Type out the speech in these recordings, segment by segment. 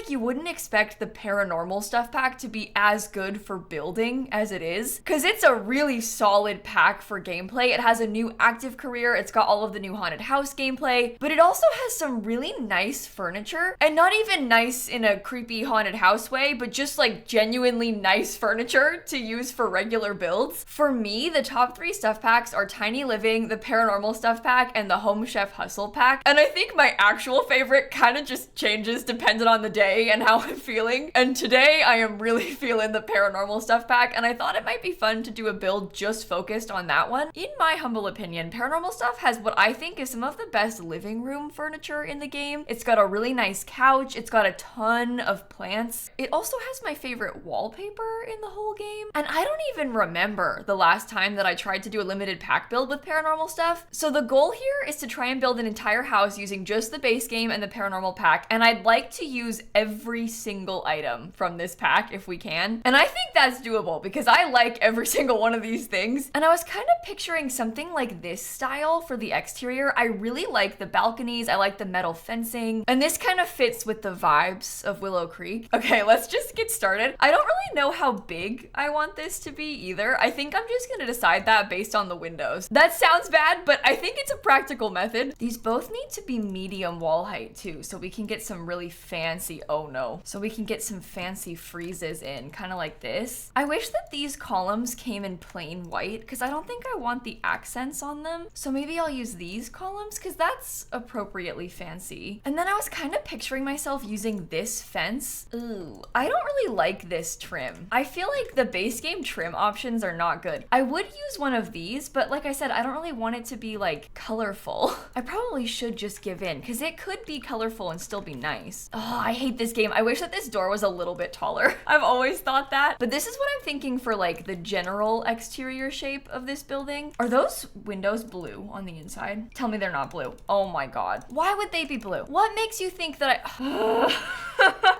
like you wouldn't expect the paranormal stuff pack to be as good for building as it is, because it's a really solid pack for gameplay. It has a new active career, it's got all of the new haunted house gameplay, but it also has some really nice furniture, and not even nice in a creepy haunted house way, but just like genuinely nice furniture to use for regular builds. For me, the top 3 stuff packs are Tiny Living, the Paranormal Stuff Pack, and the Home Chef Hustle Pack. And I think my actual favorite kind of just changes depending on the day and how I'm feeling. And today I am really feeling the Paranormal Stuff Pack, and I thought it might be fun to do a build just focused on that one. In my humble opinion, Paranormal Stuff has what I think is some of the best living room furniture in the game. It's got a really nice couch, it's got a ton of plants. It also has my favorite wallpaper in the whole game, and I don't even remember the last time that I tried to do a limited pack build with Paranormal Stuff. So the goal here is to try and build an entire house using just the base game and the Paranormal pack, and I'd like to use every single item from this pack if we can. And I think that's doable because I like every single one of these things. And I was kind of picturing something like this style for the exterior. I really like the balconies, I like the metal fencing, and this kind of fits with the vibes of Willow Creek. Okay, let's just get started. I don't really know how big I want this to be either. I think I'm just gonna decide that based on the windows. That sounds bad, but I think it's a practical method. These both need to be medium wall height too, so we can get some really fancy, oh no, so we can get some fancy friezes in, kind of like this. I wish that these columns came in plain white, because I don't think I want the accents on them. So maybe I'll use these columns, because that's appropriately fancy. And then I was kind of picturing myself using this fence. Ooh, I don't really like this trim. I feel like the base game trim options are not good. I would use one of these, but like I said, I don't really want it to be like colorful. I probably should just give in, because it could be colorful and still be nice. Oh, I hate this game. I wish that this door was a little bit taller. I've always thought that. But this is what I'm thinking for like the general exterior shape of this building. Are those windows blue on the inside? Tell me they're not blue. Oh my god. Why would they be blue? What makes you think that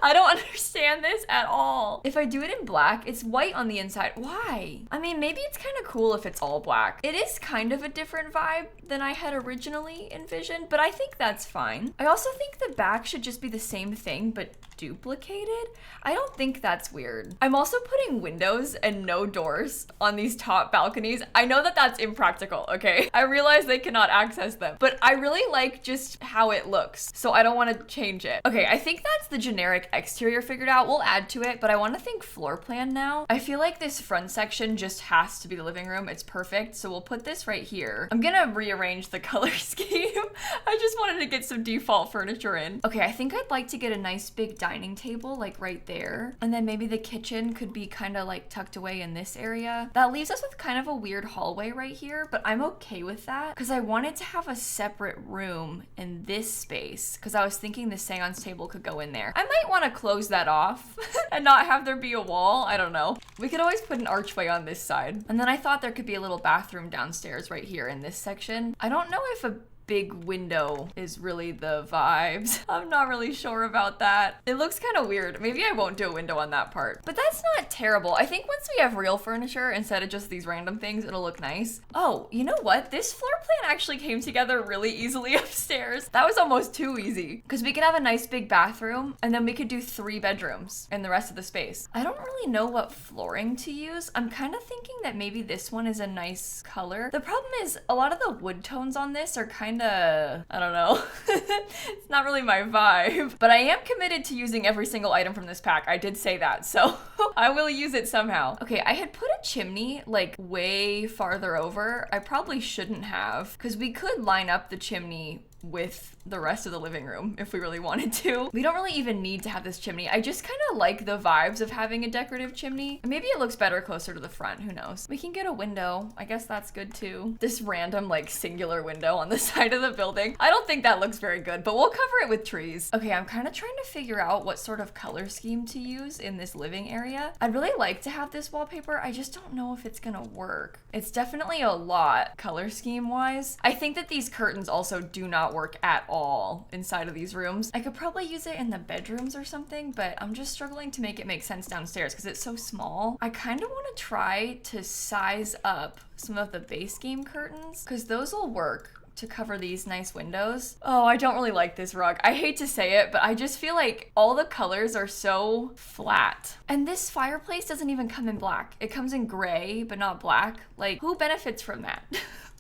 I don't understand this at all. If I do it in black, it's white on the inside. Why? I mean, maybe it's kind of cool if it's all black. It is kind of a different vibe than I had originally envisioned, but I think that's fine. I also think the back should just be the same thing, but duplicated. I don't think that's weird. I'm also putting windows and no doors on these top balconies. I know that that's impractical, okay? I realize they cannot access them, but I really like just how it looks, so I don't want to change it. Okay, I think that's the generic exterior figured out. We'll add to it, but I want to think floor plan now. I feel like this front section just has to be the living room. It's perfect, so we'll put this right here. I'm gonna rearrange the color scheme. I just wanted to get some default furniture in. Okay, I think I'd like to get a nice big dining table like right there, and then maybe the kitchen could be kind of like tucked away in this area. That leaves us with kind of a weird hallway right here, but I'm okay with that because I wanted to have a separate room in this space because I was thinking the seance table could go in there. I might want to close that off and not have there be a wall. I don't know. We could always put an archway on this side. And then I thought there could be a little bathroom downstairs right here in this section. I don't know if a big window is really the vibes. I'm not really sure about that. It looks kind of weird. Maybe I won't do a window on that part, but that's not terrible. I think once we have real furniture instead of just these random things, it'll look nice. Oh, you know what? This floor plan actually came together really easily upstairs. That was almost too easy because we could have a nice big bathroom and then we could do 3 bedrooms in the rest of the space. I don't really know what flooring to use. I'm kind of thinking that maybe this one is a nice color. The problem is a lot of the wood tones on this are kind of, I don't know. It's not really my vibe, but I am committed to using every single item from this pack. I did say that, so I will use it somehow. Okay, I had put a chimney like way farther over. I probably shouldn't have, because we could line up the chimney with the rest of the living room if we really wanted to. We don't really even need to have this chimney. I just kind of like the vibes of having a decorative chimney. Maybe it looks better closer to the front, who knows. We can get a window. I guess that's good too. This random like singular window on the side of the building. I don't think that looks very good, but we'll cover it with trees. Okay, I'm kind of trying to figure out what sort of color scheme to use in this living area. I'd really like to have this wallpaper. I just don't know if it's gonna work. It's definitely a lot color scheme wise. I think that these curtains also do not work at all inside of these rooms. I could probably use it in the bedrooms or something, but I'm just struggling to make it make sense downstairs because it's so small. I kind of want to try to size up some of the base game curtains because those will work to cover these nice windows. Oh, I don't really like this rug. I hate to say it, but I just feel like all the colors are so flat. And this fireplace doesn't even come in black. It comes in gray, but not black. Like, who benefits from that?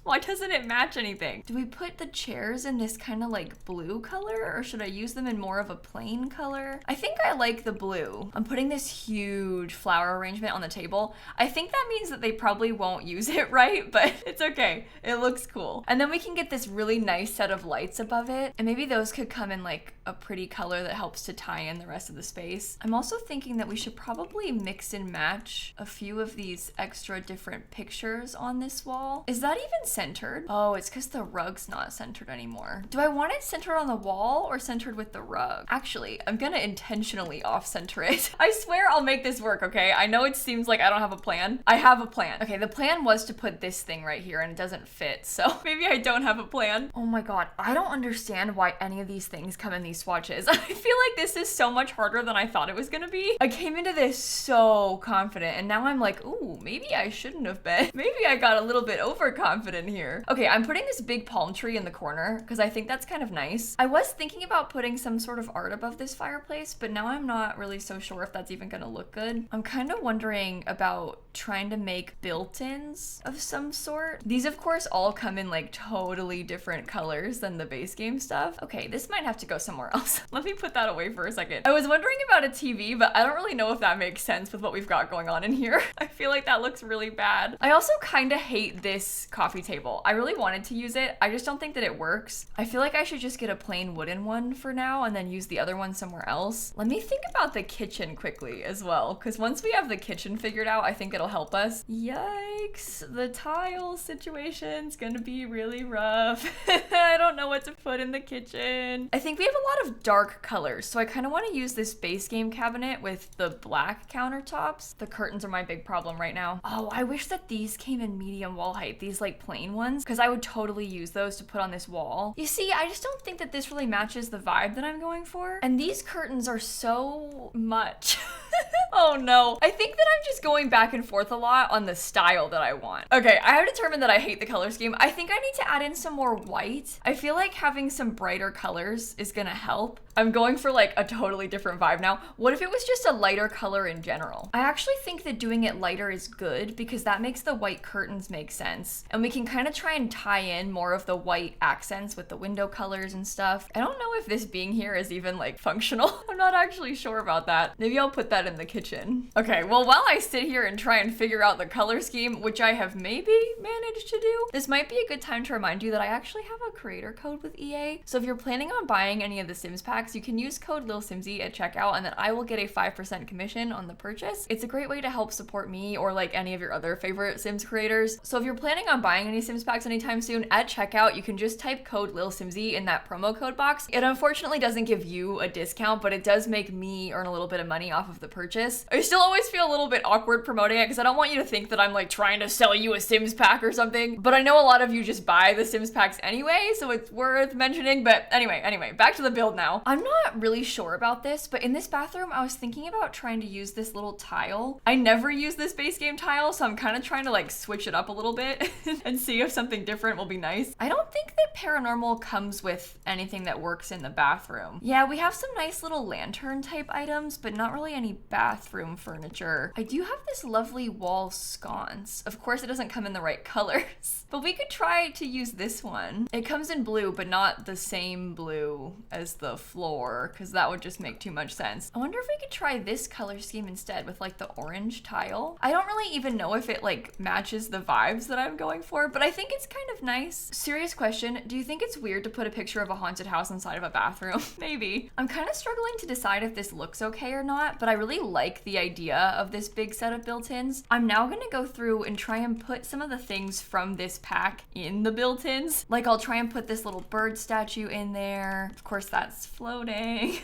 Why doesn't it match anything? Do we put the chairs in this kind of like blue color, or should I use them in more of a plain color? I think I like the blue. I'm putting this huge flower arrangement on the table. I think that means that they probably won't use it right, but it's okay. It looks cool. And then we can get this really nice set of lights above it, and maybe those could come in like a pretty color that helps to tie in the rest of the space. I'm also thinking that we should probably mix and match a few of these extra different pictures on this wall. Is that even centered? Oh, it's because the rug's not centered anymore. Do I want it centered on the wall or centered with the rug? Actually, I'm gonna intentionally off-center it. I swear I'll make this work, okay? I know it seems like I don't have a plan. I have a plan. Okay, the plan was to put this thing right here and it doesn't fit, so maybe I don't have a plan. Oh my god, I don't understand why any of these things come in these swatches. I feel like this is so much harder than I thought it was gonna be. I came into this so confident and now I'm like, ooh, maybe I shouldn't have been. Maybe I got a little bit overconfident here. Okay, I'm putting this big palm tree in the corner because I think that's kind of nice. I was thinking about putting some sort of art above this fireplace, but now I'm not really so sure if that's even gonna look good. I'm kind of wondering about trying to make built-ins of some sort. These of course all come in like totally different colors than the base game stuff. Okay, this might have to go somewhere else. Let me put that away for a second. I was wondering about a TV, but I don't really know if that makes sense with what we've got going on in here. I feel like that looks really bad. I also kind of hate this coffee table. I really wanted to use it. I just don't think that it works. I feel like I should just get a plain wooden one for now and then use the other one somewhere else. Let me think about the kitchen quickly as well, because once we have the kitchen figured out, I think it'll help us. Yikes, the tile situation's gonna be really rough. I don't know what to put in the kitchen. I think we have a lot of dark colors, so I kind of want to use this base game cabinet with the black countertops. The curtains are my big problem right now. Oh, I wish that these came in medium wall height, these like plain ones, because I would totally use those to put on this wall. You see, I just don't think that this really matches the vibe that I'm going for. And these curtains are so much. Oh no. I think that I'm just going back and forth a lot on the style that I want. Okay, I have determined that I hate the color scheme. I think I need to add in some more white. I feel like having some brighter colors is gonna help. I'm going for like a totally different vibe now. What if it was just a lighter color in general? I actually think that doing it lighter is good because that makes the white curtains make sense. And we can kind of try and tie in more of the white accents with the window colors and stuff. I don't know if this being here is even like functional. I'm not actually sure about that. Maybe I'll put that in the kitchen. Okay, well, while I sit here and try and figure out the color scheme, which I have maybe managed to do, this might be a good time to remind you that I actually have a creator code with EA. So if you're planning on buying any of the Sims packs, you can use code lilsimsie at checkout and then I will get a 5% commission on the purchase. It's a great way to help support me or like any of your other favorite Sims creators. So if you're planning on buying any Sims packs anytime soon, at checkout, you can just type code lilsimsie in that promo code box. It unfortunately doesn't give you a discount, but it does make me earn a little bit of money off of the purchase. I still always feel a little bit awkward promoting it because I don't want you to think that I'm like trying to sell you a Sims pack or something, but I know a lot of you just buy the Sims packs anyway, so it's worth mentioning. But anyway, back to the build now. I'm not really sure about this, but in this bathroom, I was thinking about trying to use this little tile. I never use this base game tile, so I'm kind of trying to like switch it up a little bit and see if something different will be nice. I don't think that paranormal comes with anything that works in the bathroom. Yeah, we have some nice little lantern type items, but not really any bathroom furniture. I do have this lovely wall sconce. Of course, it doesn't come in the right colors, but we could try to use this one. It comes in blue, but not the same blue as the floor, because that would just make too much sense. I wonder if we could try this color scheme instead with like the orange tile. I don't really even know if it like matches the vibes that I'm going for, but I think it's kind of nice. Serious question, do you think it's weird to put a picture of a haunted house inside of a bathroom? Maybe. I'm kind of struggling to decide if this looks okay or not, but I really like the idea of this big set of built-ins. I'm now gonna go through and try and put some of the things from this pack in the built-ins. Like I'll try and put this little bird statue in there. Of course that's floating.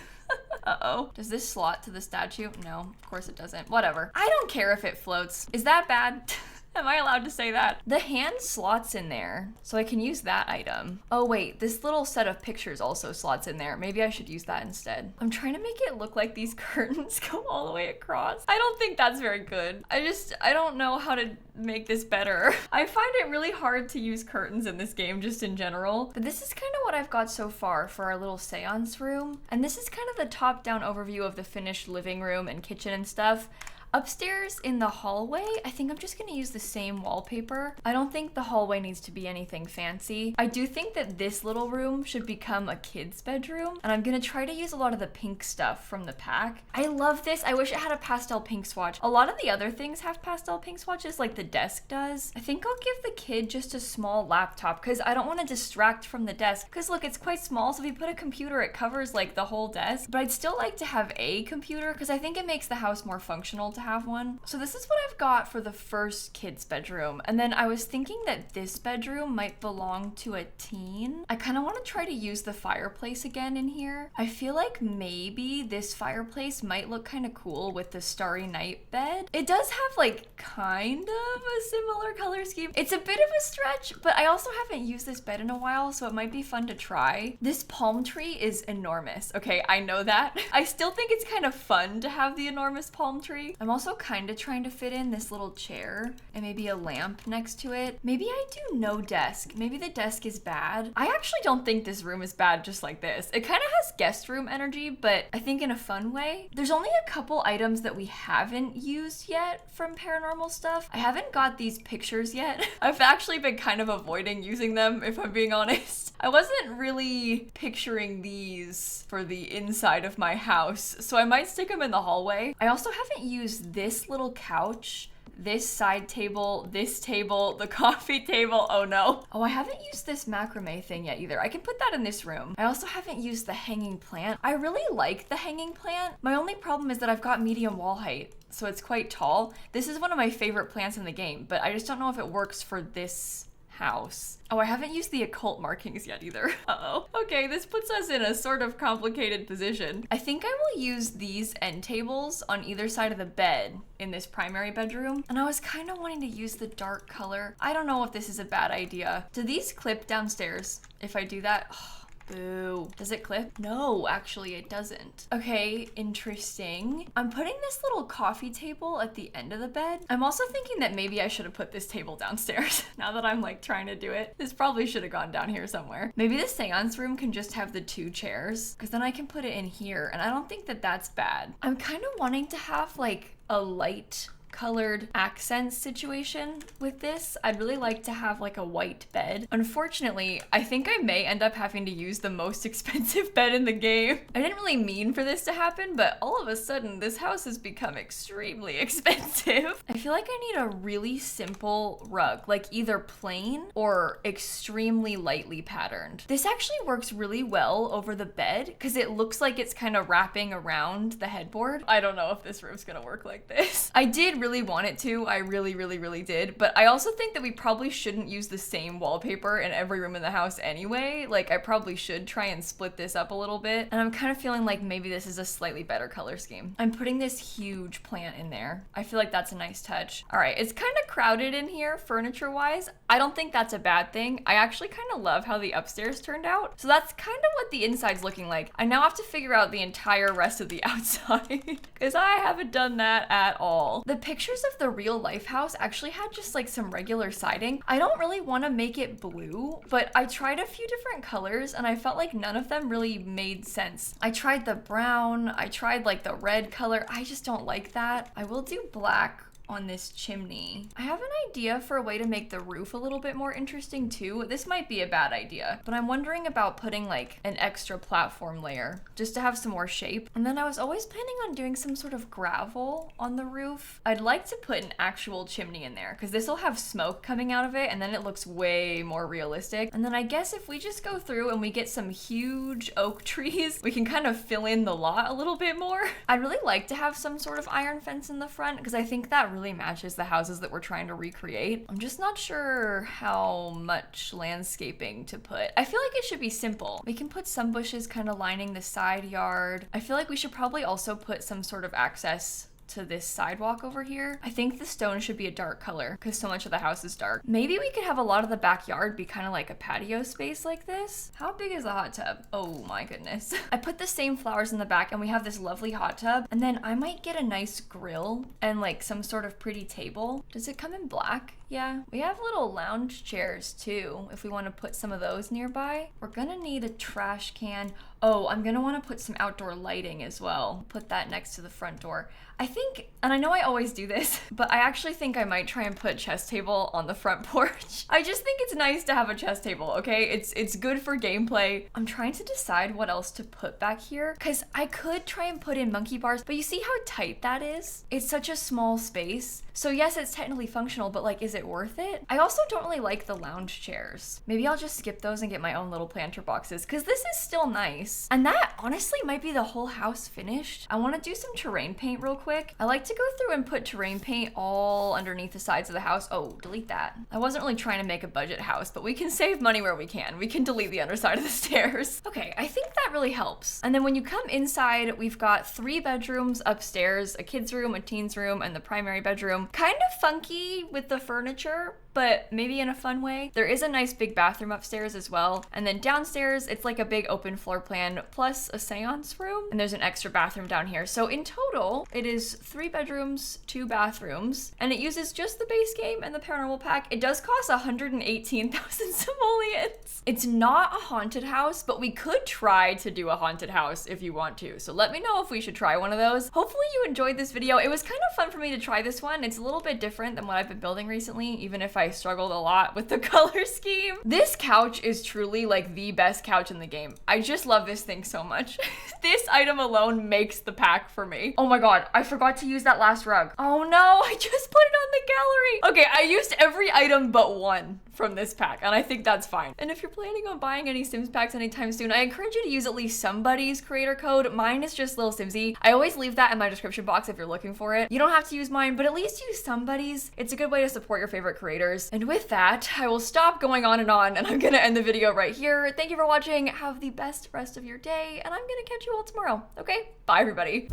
Uh-oh. Does this slot to the statue? No, of course it doesn't. Whatever. I don't care if it floats. Is that bad? Am I allowed to say that? The hand slots in there, so I can use that item. Oh wait, this little set of pictures also slots in there. Maybe I should use that instead. I'm trying to make it look like these curtains go all the way across. I don't think that's very good. I don't know how to make this better. I find it really hard to use curtains in this game just in general, but this is kind of what I've got so far for our little seance room. And this is kind of the top-down overview of the finished living room and kitchen and stuff. Upstairs in the hallway, I think I'm just gonna use the same wallpaper. I don't think the hallway needs to be anything fancy. I do think that this little room should become a kid's bedroom, and I'm gonna try to use a lot of the pink stuff from the pack. I love this. I wish it had a pastel pink swatch. A lot of the other things have pastel pink swatches, like the desk does. I think I'll give the kid just a small laptop because I don't want to distract from the desk. Because look, it's quite small, so if you put a computer, it covers like the whole desk. But I'd still like to have a computer because I think it makes the house more functional to have one. So this is what I've got for the first kid's bedroom. And then I was thinking that this bedroom might belong to a teen. I kind of want to try to use the fireplace again in here. I feel like maybe this fireplace might look kind of cool with the Starry Night bed. It does have like kind of a similar color scheme. It's a bit of a stretch, but I also haven't used this bed in a while, so it might be fun to try. This palm tree is enormous. Okay, I know that. I still think it's kind of fun to have the enormous palm tree. I'm also kind of trying to fit in this little chair and maybe a lamp next to it. Maybe I do no desk. Maybe the desk is bad. I actually don't think this room is bad just like this. It kind of has guest room energy, but I think in a fun way. There's only a couple items that we haven't used yet from paranormal stuff. I haven't got these pictures yet. I've actually been kind of avoiding using them, if I'm being honest. I wasn't really picturing these for the inside of my house, so I might stick them in the hallway. I also haven't used this little couch, this side table, this table, the coffee table. Oh no. Oh, I haven't used this macrame thing yet either. I can put that in this room. I also haven't used the hanging plant. I really like the hanging plant. My only problem is that I've got medium wall height, so it's quite tall. This is one of my favorite plants in the game, but I just don't know if it works for this house. Oh, I haven't used the occult markings yet either. Uh-oh. Okay, this puts us in a sort of complicated position. I think I will use these end tables on either side of the bed in this primary bedroom. And I was kind of wanting to use the dark color. I don't know if this is a bad idea. Do these clip downstairs if I do that? Oh. Boo. Does it clip? No, actually it doesn't. Okay, interesting. I'm putting this little coffee table at the end of the bed. I'm also thinking that maybe I should have put this table downstairs. Now that I'm like trying to do it, this probably should have gone down here somewhere. Maybe the seance room can just have the 2 chairs because then I can put it in here, and I don't think that that's bad. I'm kind of wanting to have like a light colored accent situation with this. I'd really like to have like a white bed. Unfortunately, I think I may end up having to use the most expensive bed in the game. I didn't really mean for this to happen, but all of a sudden this house has become extremely expensive. I feel like I need a really simple rug, like either plain or extremely lightly patterned. This actually works really well over the bed because it looks like it's kind of wrapping around the headboard. I don't know if this room's gonna work like this. I did really want it to. I really did. But I also think that we probably shouldn't use the same wallpaper in every room in the house anyway. Like, I probably should try and split this up a little bit. And I'm kind of feeling like maybe this is a slightly better color scheme. I'm putting this huge plant in there. I feel like that's a nice touch. All right, it's kind of crowded in here furniture-wise. I don't think that's a bad thing. I actually kind of love how the upstairs turned out. So that's kind of what the inside's looking like. I now have to figure out the entire rest of the outside because I haven't done that at all. The pictures of the real life house actually had just like some regular siding. I don't really want to make it blue, but I tried a few different colors and I felt like none of them really made sense. I tried the brown, I tried like the red color. I just don't like that. I will do black on this chimney. I have an idea for a way to make the roof a little bit more interesting too. This might be a bad idea, but I'm wondering about putting like an extra platform layer just to have some more shape. And then I was always planning on doing some sort of gravel on the roof. I'd like to put an actual chimney in there because this will have smoke coming out of it and then it looks way more realistic. And then I guess if we just go through and we get some huge oak trees, we can kind of fill in the lot a little bit more. I'd really like to have some sort of iron fence in the front because I think that really matches the houses that we're trying to recreate. I'm just not sure how much landscaping to put. I feel like it should be simple. We can put some bushes kind of lining the side yard. I feel like we should probably also put some sort of access to this sidewalk over here. I think the stone should be a dark color because so much of the house is dark. Maybe we could have a lot of the backyard be kind of like a patio space like this. How big is the hot tub? Oh my goodness. I put the same flowers in the back and we have this lovely hot tub, and then I might get a nice grill and like some sort of pretty table. Does it come in black? Yeah, we have little lounge chairs too, if we want to put some of those nearby. We're gonna need a trash can. Oh, I'm gonna want to put some outdoor lighting as well. Put that next to the front door. I think, and I know I always do this, but I actually think I might try and put a chess table on the front porch. I just think it's nice to have a chess table, okay? It's good for gameplay. I'm trying to decide what else to put back here, because I could try and put in monkey bars, but you see how tight that is? It's such a small space. So yes, it's technically functional, but like, is it worth it? I also don't really like the lounge chairs. Maybe I'll just skip those and get my own little planter boxes, because this is still nice. And that honestly might be the whole house finished. I want to do some terrain paint real quick. I like to go through and put terrain paint all underneath the sides of the house. Oh, delete that. I wasn't really trying to make a budget house, but we can save money where we can. We can delete the underside of the stairs. Okay, I think that really helps. And then when you come inside, we've got 3 bedrooms upstairs, a kid's room, a teen's room, and the primary bedroom. Kind of funky with the furniture, but maybe in a fun way. There is a nice big bathroom upstairs as well. And then downstairs, it's like a big open floor plan plus a seance room. And there's an extra bathroom down here. So in total, it is 3 bedrooms, 2 bathrooms, and it uses just the base game and the paranormal pack. It does cost 118,000 simoleons. It's not a haunted house, but we could try to do a haunted house if you want to. So let me know if we should try one of those. Hopefully you enjoyed this video. It was kind of fun for me to try this one. It's a little bit different than what I've been building recently, even if I struggled a lot with the color scheme. This couch is truly like the best couch in the game. I just love this thing so much. This item alone makes the pack for me. Oh my god, I forgot to use that last rug. Oh no, I just put it on the gallery. Okay, I used every item but one from this pack, and I think that's fine. And if you're planning on buying any Sims packs anytime soon, I encourage you to use at least somebody's creator code. Mine is just lilsimsie. I always leave that in my description box if you're looking for it. You don't have to use mine, but at least use somebody's. It's a good way to support your favorite creators. And with that, I will stop going on, and I'm gonna end the video right here. Thank you for watching. Have the best rest of your day, and I'm gonna catch you all tomorrow. Okay? Bye, everybody.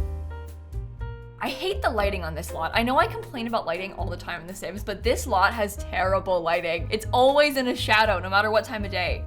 I hate the lighting on this lot. I know I complain about lighting all the time in The Sims, but this lot has terrible lighting. It's always in a shadow, no matter what time of day.